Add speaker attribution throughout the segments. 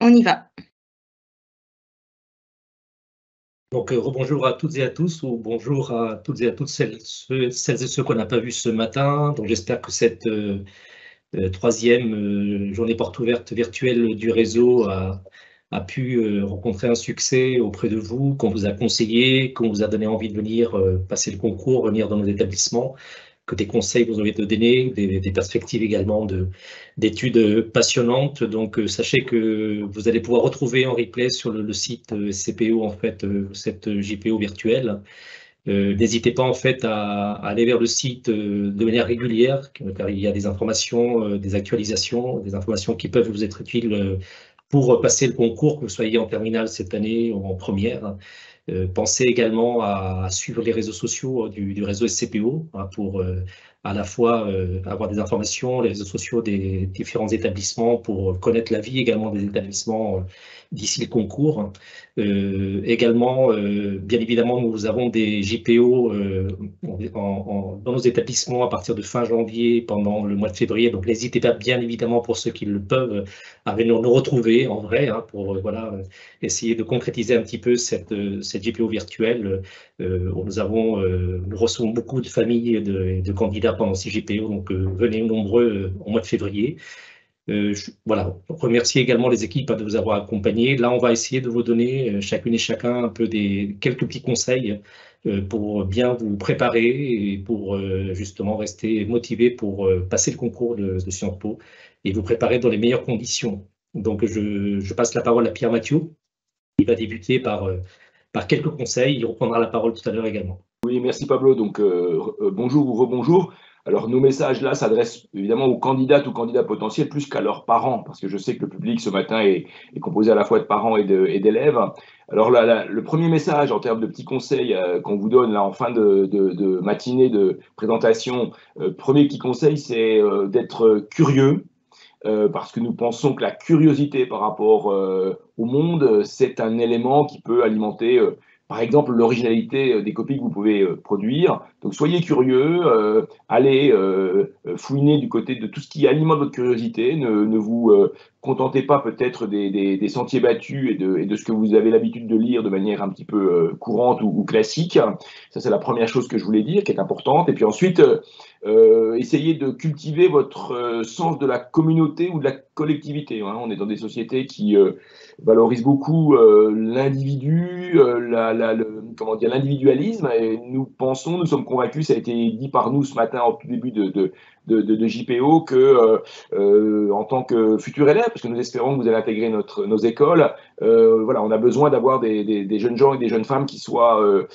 Speaker 1: On y va.
Speaker 2: Donc, rebonjour à toutes et à tous, ou bonjour à toutes et à toutes celles et ceux qu'on n'a pas vus ce matin. Donc, j'espère que cette troisième journée porte ouverte virtuelle du réseau a pu rencontrer un succès auprès de vous, qu'on vous a conseillé, qu'on vous a donné envie de venir passer le concours, venir dans nos établissements, que des conseils vous ont été donnés, des perspectives également d'études passionnantes. Donc, sachez que vous allez pouvoir retrouver en replay sur le site SCPO, en fait, cette JPO virtuelle. N'hésitez pas en fait à aller vers le site de manière régulière, car il y a des informations, des actualisations, des informations qui peuvent vous être utiles pour passer le concours, que vous soyez en terminale cette année ou en première. Pensez également à suivre les réseaux sociaux du réseau SCPO, hein, pour à la fois avoir des informations, les réseaux sociaux des différents établissements, pour connaître la vie également des établissements d'ici le concours. Également, bien évidemment, nous avons des JPO dans nos établissements à partir de fin janvier pendant le mois de février. Donc, n'hésitez pas, bien évidemment, pour ceux qui le peuvent, à venir nous retrouver en vrai, hein, pour voilà, essayer de concrétiser un petit peu cette JPO virtuelle. Où nous recevons beaucoup de familles et de candidats pendant ces JPO. Donc, venez nombreux au mois de février. Voilà, remercier également les équipes de vous avoir accompagnés. Là, on va essayer de vous donner chacune et chacun un peu quelques petits conseils pour bien vous préparer et pour justement rester motivé pour passer le concours de Sciences Po et vous préparer dans les meilleures conditions. Donc, je passe la parole à Pierre Mathieu. Il va débuter par quelques conseils. Il reprendra la parole tout à l'heure également.
Speaker 3: Oui, merci Pablo. Donc, bonjour ou rebonjour. Alors, nos messages là s'adressent évidemment aux candidates ou candidats potentiels plus qu'à leurs parents, parce que je sais que le public ce matin est composé à la fois de parents et d'élèves. Alors, là, le premier message en termes de petits conseils qu'on vous donne là en fin de matinée de présentation, premier petit conseil, c'est d'être curieux. Parce que nous pensons que la curiosité par rapport au monde, c'est un élément qui peut alimenter, par exemple, l'originalité des copies que vous pouvez produire. Donc, soyez curieux, allez fouiner du côté de tout ce qui alimente votre curiosité. Ne vous contentez pas peut-être des sentiers battus et de ce que vous avez l'habitude de lire de manière un petit peu courante ou classique. Ça, c'est la première chose que je voulais dire, qui est importante. Et puis ensuite, essayez de cultiver votre sens de la communauté ou de la collectivité. Hein. On est dans des sociétés qui valorisent beaucoup l'individu, l'individualisme. Et nous sommes convaincus, ça a été dit par nous ce matin au tout début de JPO, que en tant que futur élève, parce que nous espérons que vous allez intégrer nos écoles, voilà, on a besoin d'avoir des jeunes gens et des jeunes femmes qui soient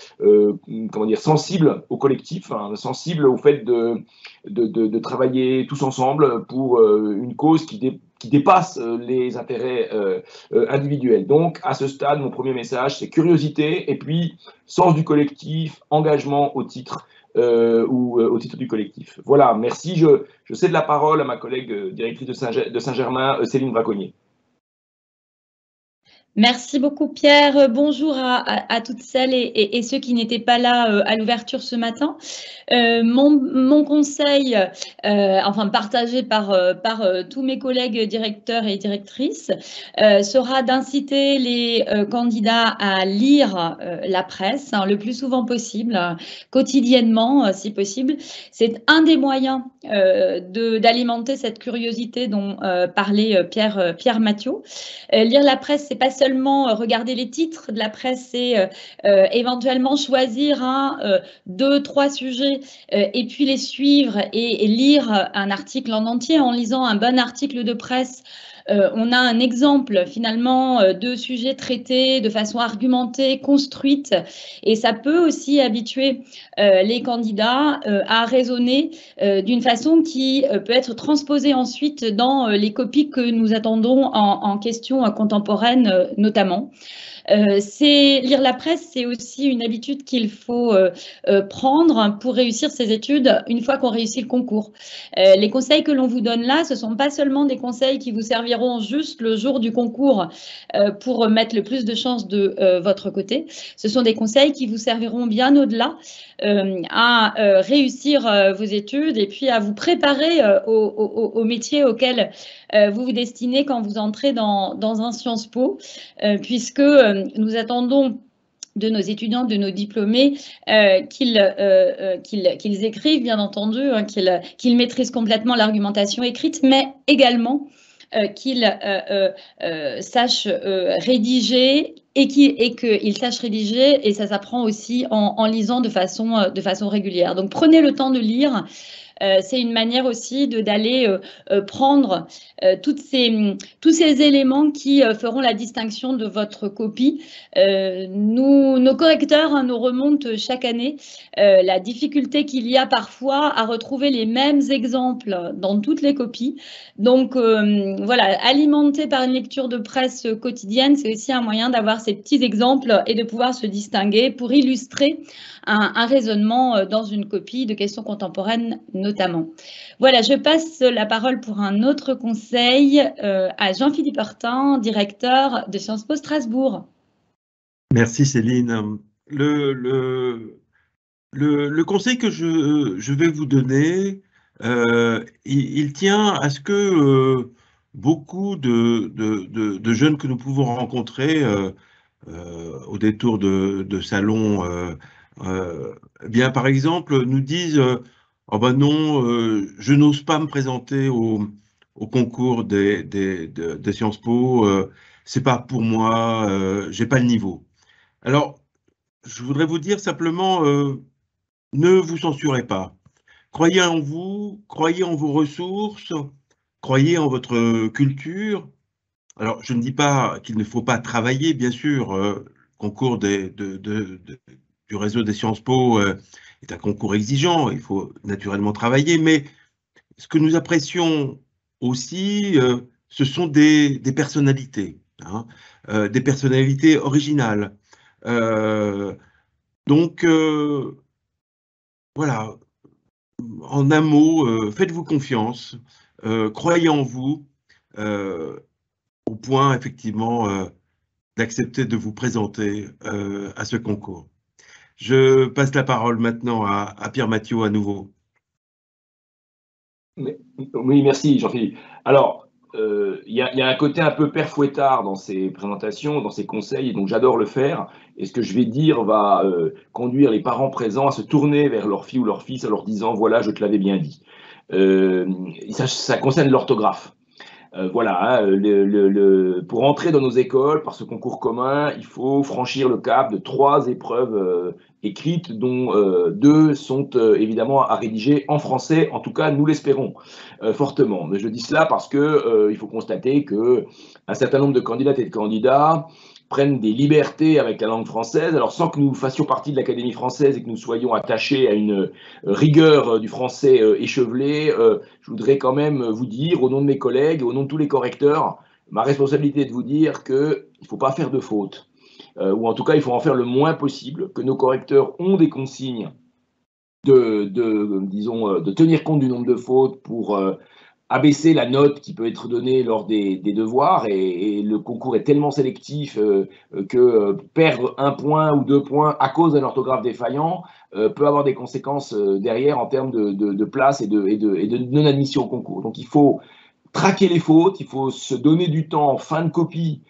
Speaker 3: sensibles au collectif, hein, sensibles au fait de travailler tous ensemble pour une cause qui dépasse les intérêts individuels. Donc, à ce stade, mon premier message, c'est curiosité et puis sens du collectif, engagement au titre au titre du collectif. Voilà, merci. Je cède la parole à ma collègue directrice de Saint-Germain, Céline Braconnier.
Speaker 1: Merci beaucoup Pierre. Bonjour à toutes celles et ceux qui n'étaient pas là à l'ouverture ce matin. Mon conseil, partagé par tous mes collègues directeurs et directrices, sera d'inciter les candidats à lire la presse, hein, le plus souvent possible, quotidiennement si possible. C'est un des moyens d'alimenter cette curiosité dont parlait Pierre Mathieu. Lire la presse, c'est pas seulement regarder les titres de la presse, c'est éventuellement choisir 2, 3 sujets et puis les suivre et lire un article en entier. En lisant un bon article de presse, on a un exemple finalement de sujets traités de façon argumentée, construite, et ça peut aussi habituer les candidats à raisonner d'une façon qui peut être transposée ensuite dans les copies que nous attendons en questions contemporaines notamment. Lire la presse, c'est aussi une habitude qu'il faut prendre pour réussir ses études une fois qu'on réussit le concours. Les conseils que l'on vous donne là, ce ne sont pas seulement des conseils qui vous serviront juste le jour du concours pour mettre le plus de chances de votre côté. Ce sont des conseils qui vous serviront bien au-delà à réussir vos études et puis à vous préparer au métier auquel vous vous destinez quand vous entrez dans un Sciences Po, puisque nous attendons de nos étudiants, de nos diplômés, qu'ils écrivent, bien entendu, hein, qu'ils maîtrisent complètement l'argumentation écrite, mais également qu'ils sachent rédiger et qu'ils sachent rédiger, et ça s'apprend aussi en lisant de façon régulière. Donc prenez le temps de lire. C'est une manière aussi d'aller prendre tous ces éléments qui feront la distinction de votre copie. Nos correcteurs nous remontent chaque année la difficulté qu'il y a parfois à retrouver les mêmes exemples dans toutes les copies. Donc voilà, alimenté par une lecture de presse quotidienne, c'est aussi un moyen d'avoir ces petits exemples et de pouvoir se distinguer pour illustrer un raisonnement dans une copie de questions contemporaines notamment. Voilà, je passe la parole pour un autre conseil à Jean-Philippe Hortin, directeur de Sciences Po Strasbourg.
Speaker 4: Merci Céline. Le conseil que je vais vous donner, il tient à ce que beaucoup de jeunes que nous pouvons rencontrer au détour de salons, bien par exemple, nous disent oh ben non, je n'ose pas me présenter au concours de Sciences Po, c'est pas pour moi, j'ai pas le niveau. Alors, je voudrais vous dire simplement, ne vous censurez pas. Croyez en vous, croyez en vos ressources, croyez en votre culture. Alors, je ne dis pas qu'il ne faut pas travailler, bien sûr, le concours du réseau des Sciences Po est un concours exigeant, il faut naturellement travailler, mais ce que nous apprécions aussi, ce sont des personnalités, hein, des personnalités originales. Donc, voilà, en un mot, faites-vous confiance, croyez en vous, au point effectivement d'accepter de vous présenter à ce concours. Je passe la parole maintenant à Pierre Mathieu à nouveau.
Speaker 3: Oui, merci Jean-Philippe. Alors, il y a un côté un peu père Fouettard dans ces présentations, dans ces conseils, et donc j'adore le faire. Et ce que je vais dire va conduire les parents présents à se tourner vers leur fille ou leur fils en leur disant « voilà, je te l'avais bien dit ». Ça concerne l'orthographe. Voilà, hein, pour entrer dans nos écoles, par ce concours commun, il faut franchir le cap de 3 épreuves écrites, dont 2 sont évidemment à rédiger en français, en tout cas nous l'espérons fortement. Mais je dis cela parce que il faut constater qu'un certain nombre de candidates et de candidats prennent des libertés avec la langue française, alors sans que nous fassions partie de l'Académie française et que nous soyons attachés à une rigueur du français échevelé, je voudrais quand même vous dire, au nom de mes collègues et au nom de tous les correcteurs, ma responsabilité est de vous dire qu'il ne faut pas faire de fautes, ou en tout cas il faut en faire le moins possible, que nos correcteurs ont des consignes de tenir compte du nombre de fautes pour abaisser la note qui peut être donnée lors des devoirs, et le concours est tellement sélectif que perdre 1 point ou 2 points à cause d'un orthographe défaillant peut avoir des conséquences derrière en termes de place et de non-admission au concours. Donc il faut traquer les fautes, il faut se donner du temps en fin de copie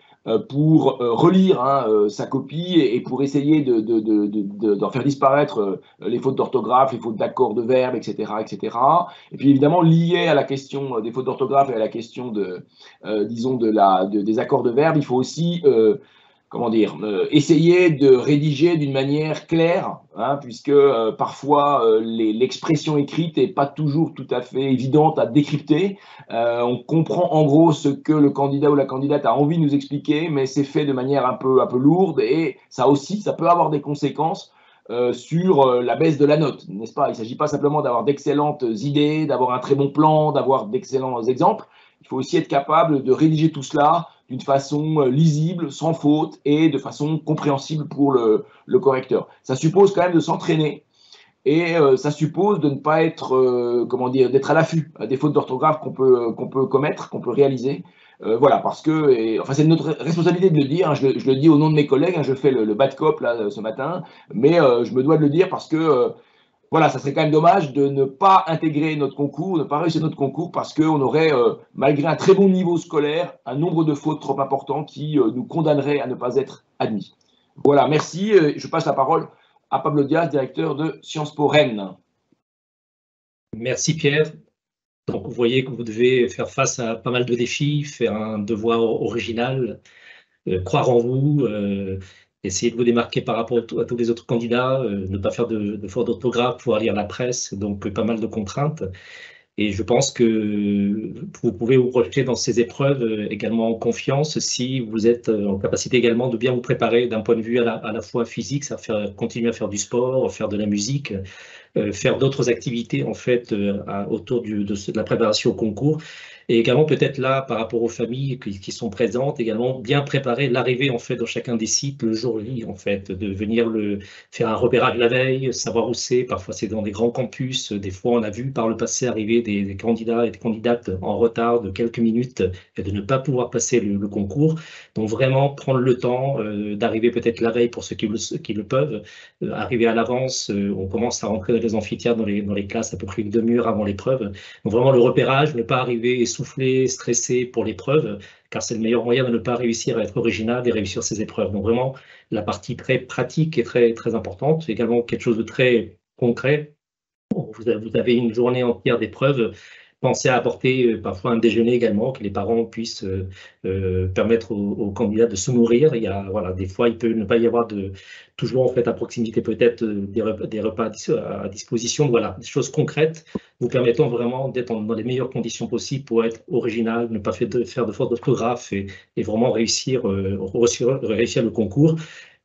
Speaker 3: pour relire sa copie et pour essayer d'en faire disparaître les fautes d'orthographe, les fautes d'accords de verbes, etc., etc. Et puis évidemment, lié à la question des fautes d'orthographe et à la question des accords de verbes, il faut aussi essayer de rédiger d'une manière claire, hein, puisque parfois l'expression écrite n'est pas toujours tout à fait évidente à décrypter. On comprend en gros ce que le candidat ou la candidate a envie de nous expliquer, mais c'est fait de manière un peu lourde, et ça peut avoir des conséquences sur la baisse de la note, n'est-ce pas? Il ne s'agit pas simplement d'avoir d'excellentes idées, d'avoir un très bon plan, d'avoir d'excellents exemples. Il faut aussi être capable de rédiger tout cela d'une façon lisible, sans faute et de façon compréhensible pour le correcteur. Ça suppose quand même de s'entraîner et ça suppose de ne pas être, comment dire, d'être à l'affût des fautes d'orthographe qu'on peut commettre, qu'on peut réaliser. Voilà, parce que, enfin, c'est notre responsabilité de le dire, hein, je le dis au nom de mes collègues, hein, je fais le bad cop là, ce matin, mais je me dois de le dire parce que voilà, ça serait quand même dommage de ne pas intégrer notre concours, ne pas réussir notre concours parce qu'on aurait, malgré un très bon niveau scolaire, un nombre de fautes trop important qui nous condamnerait à ne pas être admis. Voilà, merci. Je passe la parole à Pablo Diaz, directeur de Sciences Po Rennes.
Speaker 2: Merci Pierre. Donc vous voyez que vous devez faire face à pas mal de défis, faire un devoir original, croire en vous, essayer de vous démarquer par rapport à tous les autres candidats, ne pas faire de fautes d'orthographe, pouvoir lire la presse, donc pas mal de contraintes. Et je pense que vous pouvez vous projeter dans ces épreuves également en confiance si vous êtes en capacité également de bien vous préparer d'un point de vue à la fois physique, ça faire continuer à faire du sport, faire de la musique, faire d'autres activités en fait autour de la préparation au concours. Et également peut-être là, par rapport aux familles qui sont présentes, également bien préparer l'arrivée en fait dans chacun des sites le jour J en fait, de venir faire un repérage la veille, savoir où c'est. Parfois c'est dans des grands campus. Des fois on a vu par le passé arriver des candidats et des candidates en retard de quelques minutes et de ne pas pouvoir passer le concours. Donc vraiment prendre le temps d'arriver peut-être la veille pour ceux qui le peuvent, arriver à l'avance. On commence à rentrer dans les amphithéâtres, dans les classes à peu près une demi-heure avant l'épreuve. Donc vraiment le repérage, ne pas arriver essoufflé, stressé pour l'épreuve, car c'est le meilleur moyen de ne pas réussir à être original et réussir ses épreuves. Donc vraiment, la partie très pratique est très, très importante. Également quelque chose de très concret. Vous avez une journée entière d'épreuves. Pensez à apporter parfois un déjeuner également, que les parents puissent permettre aux candidats de se nourrir. Voilà, des fois, il peut ne pas y avoir toujours en fait à proximité peut-être des repas à disposition. Voilà, des choses concrètes vous permettant vraiment d'être dans les meilleures conditions possibles pour être original, ne pas faire de fautes d'orthographe et vraiment réussir le concours.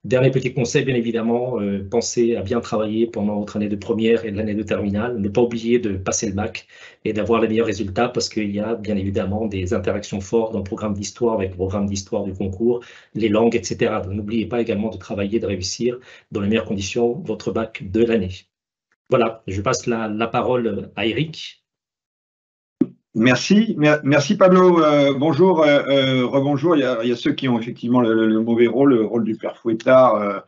Speaker 2: Dernier petit conseil, bien évidemment, pensez à bien travailler pendant votre année de première et l'année de terminale. Ne pas oublier de passer le bac et d'avoir les meilleurs résultats parce qu'il y a bien évidemment des interactions fortes dans le programme d'histoire avec le programme d'histoire du concours, les langues, etc. Donc n'oubliez pas également de travailler, de réussir dans les meilleures conditions votre bac de l'année. Voilà, je passe la parole à Eric.
Speaker 5: Merci Pablo. Bonjour, rebonjour. Il y a ceux qui ont effectivement le mauvais rôle, le rôle du père Fouettard.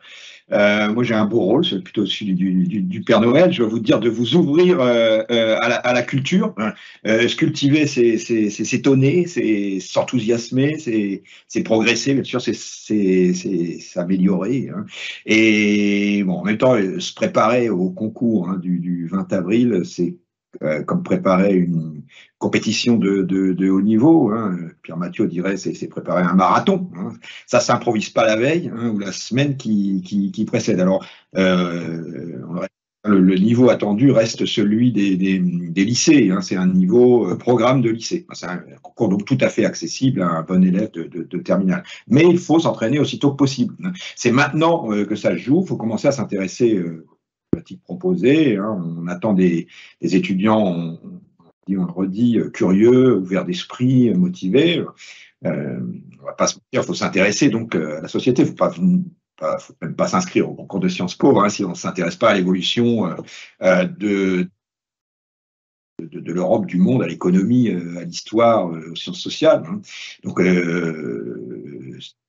Speaker 5: Moi, j'ai un beau rôle, c'est plutôt celui du Père Noël. Je vais vous dire de vous ouvrir à la culture. Se cultiver, c'est s'étonner, c'est s'enthousiasmer, c'est progresser. Bien sûr, c'est s'améliorer. Hein. Et bon, en même temps, se préparer au concours du 20 avril, c'est comme préparer une compétition de haut niveau. Hein. Pierre Mathieu dirait c'est préparer un marathon. Hein. Ça s'improvise pas la veille ou la semaine qui précède. Alors, le niveau attendu reste celui des lycées. Hein. C'est un niveau programme de lycée. C'est un concours donc tout à fait accessible à un bon élève de terminale. Mais il faut s'entraîner aussitôt que possible. C'est maintenant que ça se joue. Il faut commencer à s'intéresser proposé. Hein. On attend des étudiants, on le redit, curieux, ouverts d'esprit, motivés. On va pas se mentir, il faut s'intéresser donc à la société. Il ne faut même pas s'inscrire au concours de Sciences Po hein, si on ne s'intéresse pas à l'évolution de l'Europe, du monde, à l'économie, à l'histoire, aux sciences sociales. Hein. Donc,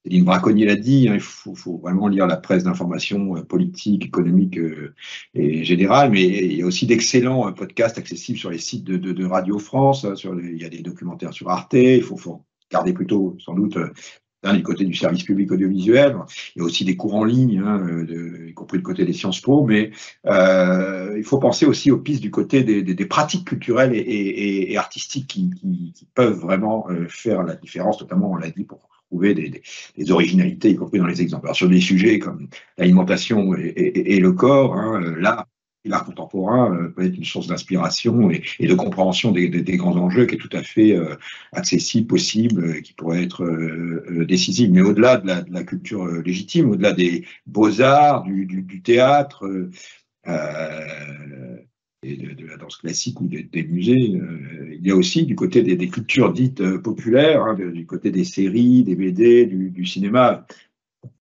Speaker 5: Céline Braconnier l'a dit, hein, il faut vraiment lire la presse d'information politique, économique et générale, mais il y a aussi d'excellents podcasts accessibles sur les sites de Radio France. Hein, il y a des documentaires sur Arte, il faut regarder plutôt, sans doute, du côté du service public audiovisuel. Il y a aussi des cours en ligne, hein, y compris du côté des Sciences Po, mais il faut penser aussi aux pistes du côté des pratiques culturelles et artistiques qui peuvent vraiment faire la différence, notamment, on l'a dit, pour trouver des originalités, y compris dans les exemples. Alors, sur des sujets comme l'alimentation et le corps, hein, l'art contemporain peut être une source d'inspiration et de compréhension des grands enjeux qui est tout à fait accessible, possible, qui pourrait être décisive. Mais au-delà de la culture légitime, au-delà des beaux-arts, du théâtre, de la danse classique ou des musées. Il y a aussi du côté des cultures dites populaires, hein, du côté des séries, des BD, du cinéma,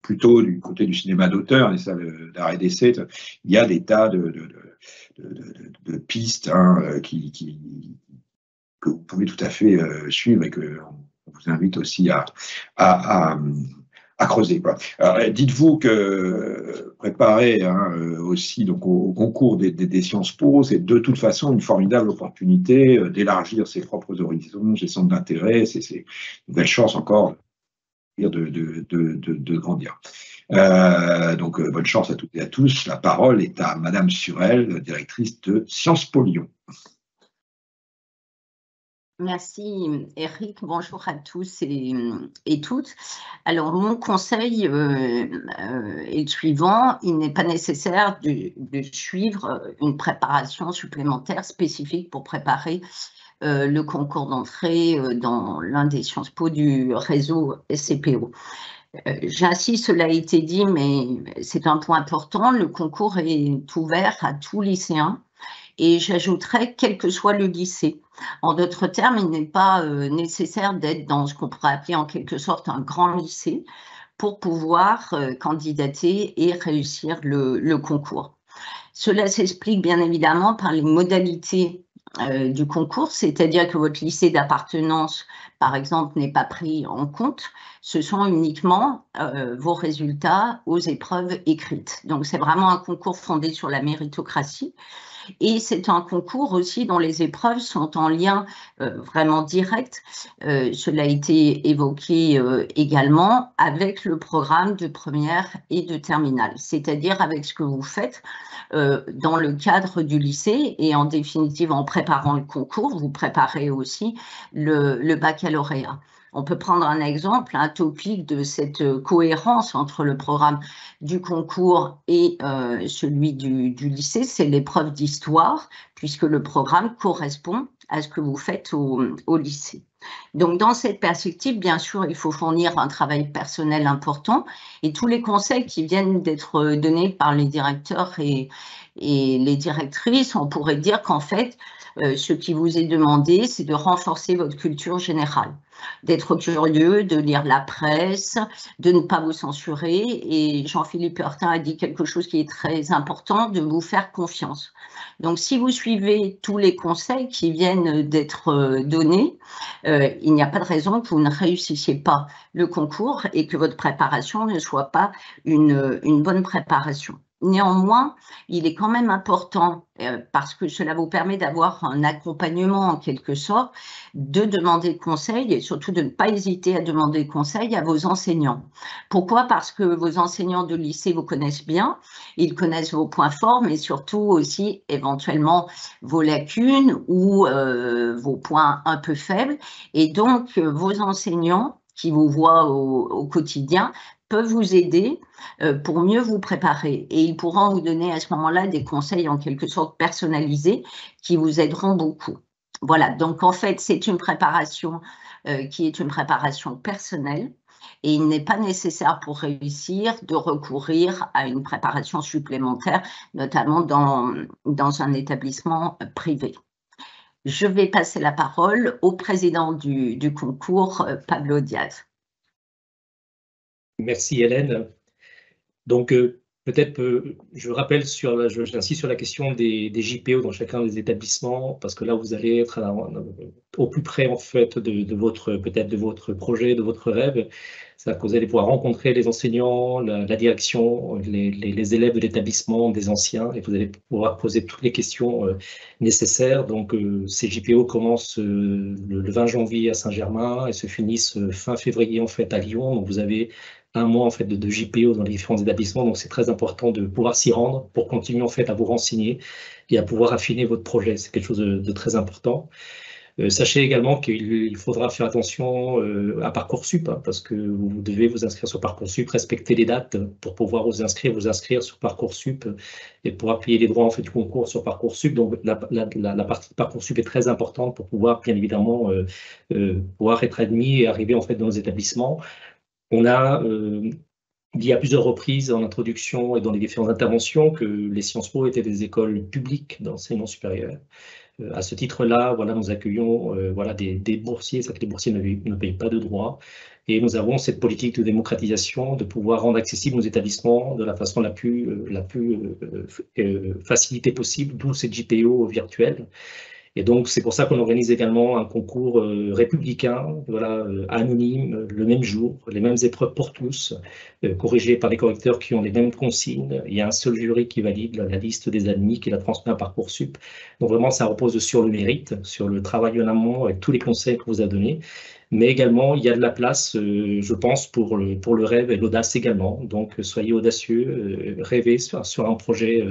Speaker 5: plutôt du côté du cinéma d'auteur, les salles d'art et d'essai. Il y a des tas de pistes, hein, que vous pouvez tout à fait suivre et qu'on vous invite aussi à creuser, quoi. Dites-vous que préparer, hein, aussi donc, au concours des Sciences Po, c'est de toute façon une formidable opportunité d'élargir ses propres horizons, ses centres d'intérêt, c'est une belle chance encore de grandir. Donc, bonne chance à toutes et à tous. La parole est à Madame Surel, directrice de Sciences Po Lyon.
Speaker 6: Merci Eric, bonjour à tous et toutes. Alors mon conseil est le suivant, il n'est pas nécessaire de suivre une préparation supplémentaire spécifique pour préparer le concours d'entrée dans l'un des Sciences Po du réseau SCPO. J'insiste, cela a été dit, mais c'est un point important, le concours est ouvert à tous lycéens. Et j'ajouterais, quel que soit le lycée. En d'autres termes, il n'est pas nécessaire d'être dans ce qu'on pourrait appeler en quelque sorte un grand lycée pour pouvoir candidater et réussir le concours. Cela s'explique bien évidemment par les modalités du concours, c'est-à-dire que votre lycée d'appartenance, par exemple, n'est pas pris en compte. Ce sont uniquement vos résultats aux épreuves écrites. Donc, c'est vraiment un concours fondé sur la méritocratie. Et c'est un concours aussi dont les épreuves sont en lien vraiment direct, cela a été évoqué également, avec le programme de première et de terminale, c'est-à-dire avec ce que vous faites dans le cadre du lycée et en définitive en préparant le concours, vous préparez aussi le baccalauréat. On peut prendre un exemple, un topic de cette cohérence entre le programme du concours et celui du lycée, c'est l'épreuve d'histoire, puisque le programme correspond à ce que vous faites au lycée. Donc, dans cette perspective, bien sûr, il faut fournir un travail personnel important et tous les conseils qui viennent d'être donnés par les directeurs et les directrices, on pourrait dire qu'en fait, ce qui vous est demandé, c'est de renforcer votre culture générale, d'être curieux, de lire la presse, de ne pas vous censurer. Et Jean-Philippe Heurtin a dit quelque chose qui est très important, de vous faire confiance. Donc, si vous suivez tous les conseils qui viennent d'être donnés, il n'y a pas de raison que vous ne réussissiez pas le concours et que votre préparation ne soit pas une bonne préparation. Néanmoins, il est quand même important, parce que cela vous permet d'avoir un accompagnement en quelque sorte, de demander conseil et surtout de ne pas hésiter à demander conseil à vos enseignants. Pourquoi? Parce que vos enseignants de lycée vous connaissent bien, ils connaissent vos points forts, mais surtout aussi éventuellement vos lacunes ou vos points un peu faibles. Et donc, vos enseignants qui vous voient au quotidien peuvent vous aider pour mieux vous préparer et ils pourront vous donner à ce moment-là des conseils en quelque sorte personnalisés qui vous aideront beaucoup. Voilà, donc en fait, c'est une préparation qui est une préparation personnelle et il n'est pas nécessaire pour réussir de recourir à une préparation supplémentaire, notamment dans un établissement privé. Je vais passer la parole au président du concours, Pablo Diaz.
Speaker 2: Merci Hélène. Donc peut-être je rappelle j'insiste sur la question des JPO dans chacun des établissements parce que là vous allez être au plus près en fait de votre projet, de votre rêve. C'est-à-dire que vous allez pouvoir rencontrer les enseignants, la direction, les élèves de l'établissement, des anciens, et vous allez pouvoir poser toutes les questions nécessaires. Donc, ces JPO commencent le 20 janvier à Saint-Germain et se finissent fin février en fait à Lyon. Donc, vous avez un mois en fait de JPO dans les différents établissements. Donc, c'est très important de pouvoir s'y rendre pour continuer en fait à vous renseigner et à pouvoir affiner votre projet. C'est quelque chose de très important. Sachez également qu'il faudra faire attention à Parcoursup, hein, parce que vous devez vous inscrire sur Parcoursup, respecter les dates pour pouvoir vous inscrire sur Parcoursup et pouvoir payer les droits en fait, du concours sur Parcoursup. Donc la partie de Parcoursup est très importante pour pouvoir bien évidemment pouvoir être admis et arriver en fait dans nos établissements. On a dit à plusieurs reprises en introduction et dans les différentes interventions que les Sciences Po étaient des écoles publiques d'enseignement supérieur. À ce titre-là, voilà, nous accueillons voilà, des boursiers, c'est-à-dire que les boursiers ne payent pas de droits, et nous avons cette politique de démocratisation, de pouvoir rendre accessibles nos établissements de la façon la plus facilitée possible, d'où ces JPO virtuels. Et donc, c'est pour ça qu'on organise également un concours républicain, voilà, anonyme, le même jour, les mêmes épreuves pour tous, corrigées par les correcteurs qui ont les mêmes consignes. Il y a un seul jury qui valide la liste des admis, qui la transmet à Parcoursup. Donc vraiment, ça repose sur le mérite, sur le travail en amont, avec tous les conseils que vous a donnés. Mais également, il y a de la place, je pense, pour le rêve et l'audace également. Donc, soyez audacieux, rêvez sur un projet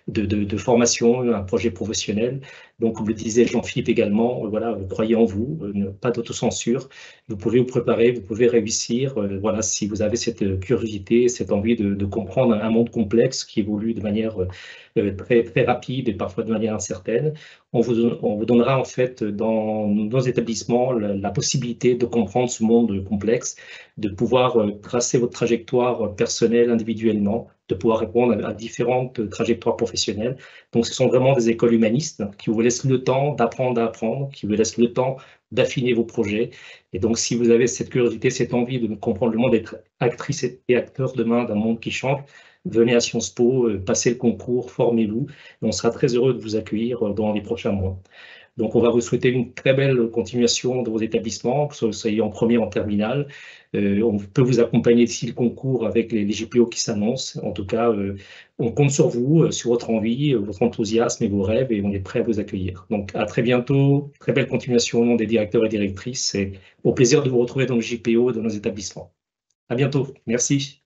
Speaker 2: de formation, un projet professionnel. Donc, comme le disait Jean-Philippe également, voilà, croyez en vous, pas d'autocensure. Vous pouvez vous préparer, vous pouvez réussir. Voilà, si vous avez cette curiosité, cette envie de comprendre un monde complexe qui évolue de manière très, très rapide et parfois de manière incertaine, on vous donnera en fait dans nos établissements la possibilité de comprendre ce monde complexe, de pouvoir tracer votre trajectoire personnelle individuellement, de pouvoir répondre à différentes trajectoires professionnelles. Donc, ce sont vraiment des écoles humanistes qui vous laissent le temps d'apprendre à apprendre, qui vous laissent le temps d'affiner vos projets. Et donc, si vous avez cette curiosité, cette envie de comprendre le monde, d'être actrice et acteur demain d'un monde qui change, venez à Sciences Po, passez le concours, formez-vous. On sera très heureux de vous accueillir dans les prochains mois. Donc, on va vous souhaiter une très belle continuation de vos établissements, que vous soyez en première, en terminale. On peut vous accompagner d'ici le concours avec les JPO qui s'annoncent. En tout cas, on compte sur vous, sur votre envie, votre enthousiasme et vos rêves, et on est prêt à vous accueillir. Donc, à très bientôt. Très belle continuation au nom des directeurs et directrices. Et au plaisir de vous retrouver dans le JPO et dans nos établissements. À bientôt. Merci.